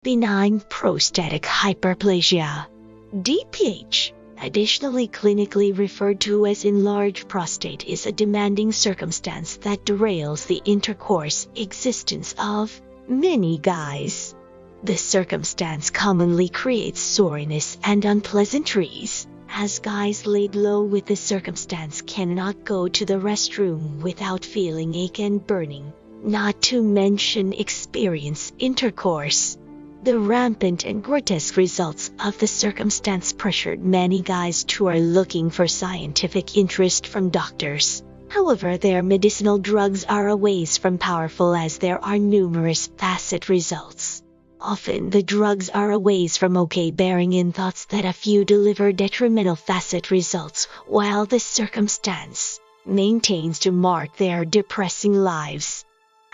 benign prostatic hyperplasia, DPH. Additionally, clinically referred to as enlarged prostate, is a demanding circumstance that derails the intercourse existence of many guys. This circumstance commonly creates soreness and unpleasantries, as guys laid low with this circumstance cannot go to the restroom without feeling ache and burning, not to mention experience intercourse. The rampant and grotesque results of the circumstance pressured many guys who are looking for scientific interest from doctors. However, their medicinal drugs are a ways from powerful, as there are numerous facet results. Often the drugs are a ways from okay, bearing in thoughts that a few deliver detrimental facet results, while this circumstance maintains to mark their depressing lives.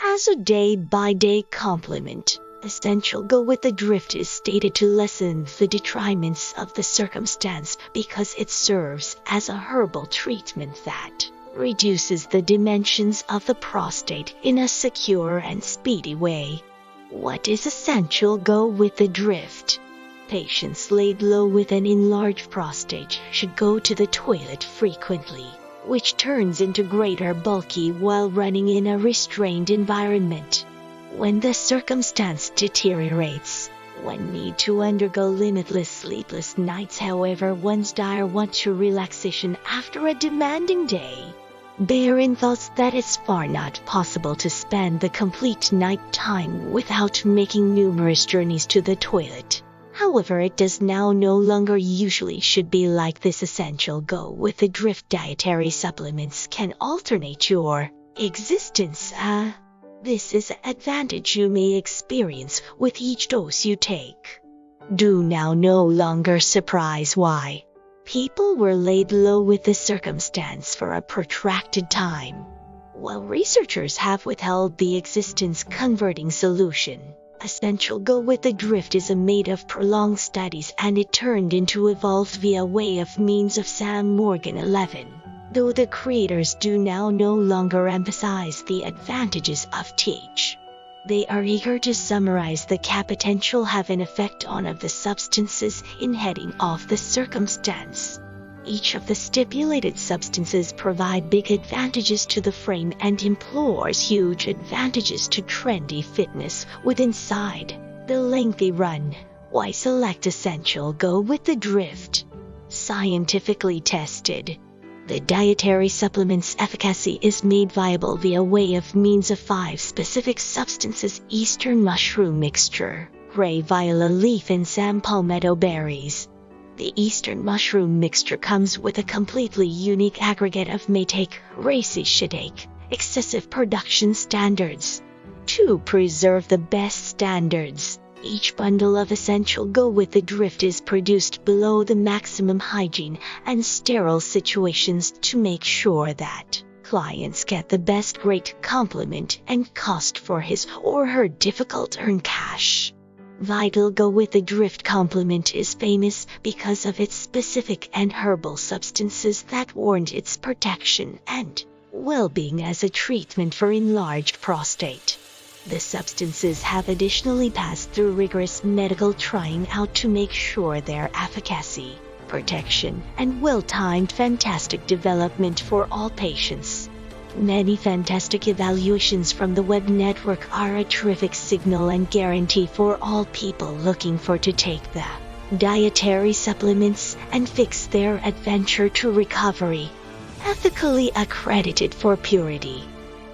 As a day-by-day complement, essential go with the drift is stated to lessen the detriments of the circumstance because it serves as a herbal treatment that reduces the dimensions of the prostate in a secure and speedy way. What is essential go with the drift? Patients laid low with an enlarged prostate should go to the toilet frequently, which turns into greater bulky while running in a restrained environment. When the circumstance deteriorates, one need to undergo limitless sleepless nights. However, one's dire want to relaxation after a demanding day. Bear in thoughts that it's far not possible to spend the complete night time without making numerous journeys to the toilet. However, it does now no longer usually should be like this. Essential go with the drift dietary supplements can alternate your existence. This is an advantage you may experience with each dose you take. Do now no longer surprise why people were laid low with this circumstance for a protracted time. While researchers have withheld the existence converting solution, essential go with the drift is a made of prolonged studies, and it turned into evolved via way of means of Sam Morgan 11. Though the creators do now no longer emphasize the advantages of TH, they are eager to summarize the potential have an effect on of the substances in heading off the circumstance. Each of the stipulated substances provide big advantages to the frame and implores huge advantages to trendy fitness with inside the lengthy run. Why select essential go with the drift? Scientifically tested. The dietary supplement's efficacy is made viable via way of means of 5 specific substances: eastern mushroom mixture, gray viola leaf, and Sam palmetto berries. The eastern mushroom mixture comes with a completely unique aggregate of matake, racetic, excessive production standards. To preserve the best standards, each bundle of essential go with the drift is produced below the maximum hygiene and sterile situations to make sure that clients get the best great complement and cost for his or her difficult-earned cash. Vital go with the drift complement is famous because of its specific and herbal substances that warrant its protection and well-being as a treatment for enlarged prostate. The substances have additionally passed through rigorous medical trying out to make sure their efficacy, protection, and well-timed fantastic development for all patients. Many fantastic evaluations from the web network are a terrific signal and guarantee for all people looking for to take the dietary supplements and fix their adventure to recovery. Ethically accredited for purity.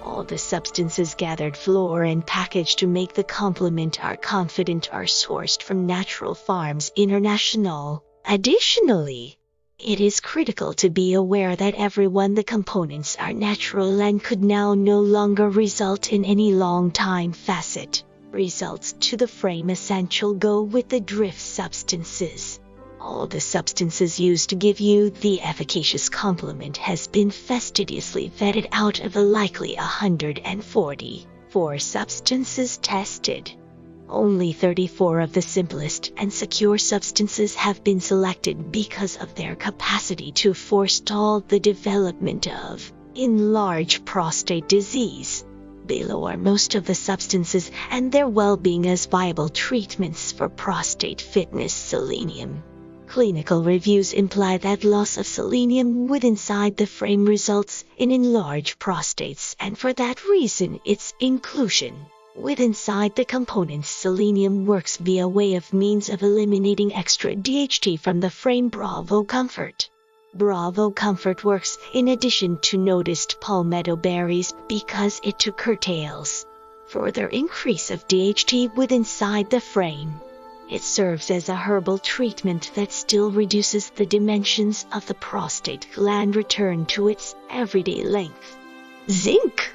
All the substances gathered, floor, and packaged to make the complement are confident are sourced from Natural Farms International. Additionally, it is critical to be aware that the components are natural and could now no longer result in any long-time facet results to the frame. Essential go with the drift substances. All the substances used to give you the efficacious complement has been fastidiously vetted out of the likely 144 substances tested. Only 34 of the simplest and secure substances have been selected because of their capacity to forestall the development of enlarged prostate disease. Below are most of the substances and their well-being as viable treatments for prostate fitness. Selenium. Clinical reviews imply that loss of selenium within inside the frame results in enlarged prostates, and for that reason its inclusion within inside the components. Selenium works via way of means of eliminating extra DHT from the frame. Bravo Comfort. Bravo Comfort works in addition to noticed palmetto berries because it too curtails further increase of DHT within inside the frame. It serves as a herbal treatment that still reduces the dimensions of the prostate gland return to its everyday length. Zinc.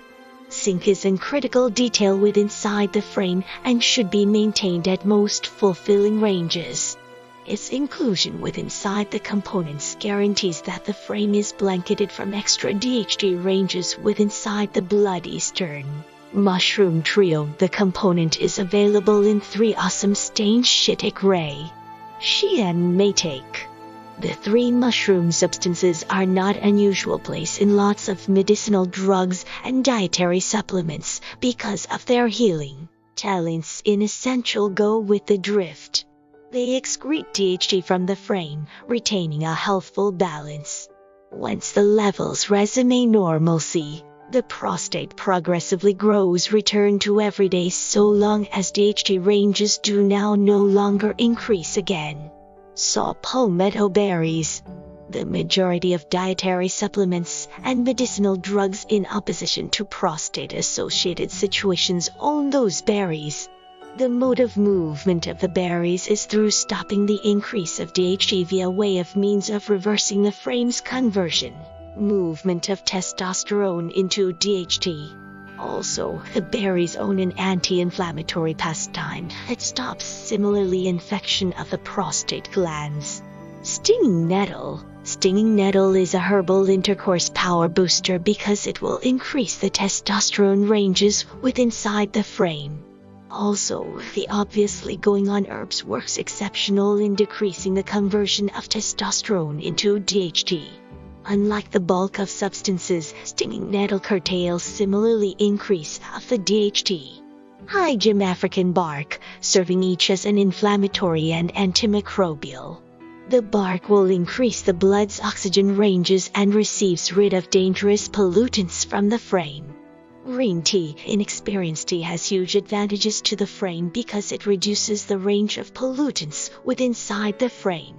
Zinc is in critical detail within inside the frame and should be maintained at most fulfilling ranges. Its inclusion within inside the components guarantees that the frame is blanketed from extra DHT ranges within inside the bloody stern. Mushroom Trio. The component is available in 3 awesome stains: Shiitake, Ray, Shea and Maitake. The 3 mushroom substances are not unusual place in lots of medicinal drugs and dietary supplements because of their healing talents. In essential go with the drift. They excrete DHT from the frame, retaining a healthful balance. Once the levels resume normalcy, the prostate progressively grows return to everyday so long as DHT ranges do now no longer increase again. Saw palmetto berries. The majority of dietary supplements and medicinal drugs in opposition to prostate-associated situations own those berries. The mode of movement of the berries is through stopping the increase of DHT via way of means of reversing the frame's conversion. Movement of testosterone into DHT. Also, the berries own an anti-inflammatory pastime that stops similarly infection of the prostate glands. Stinging nettle. Stinging nettle is a herbal intercourse power booster because it will increase the testosterone ranges within inside the frame. Also, the obviously going on herbs works exceptional in decreasing the conversion of testosterone into DHT. Unlike the bulk of substances, stinging nettle curtails similarly increase of the DHT. High Gem African bark, serving each as an inflammatory and antimicrobial. The bark will increase the blood's oxygen ranges and receives rid of dangerous pollutants from the frame. Green tea. Inexperienced tea has huge advantages to the frame because it reduces the range of pollutants within inside the frame.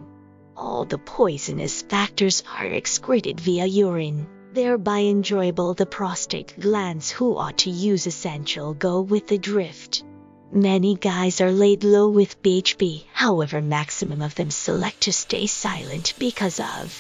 All the poisonous factors are excreted via urine, thereby enjoyable the prostate glands who ought to use essential go with the drift. Many guys are laid low with BHB, however maximum of them select to stay silent because of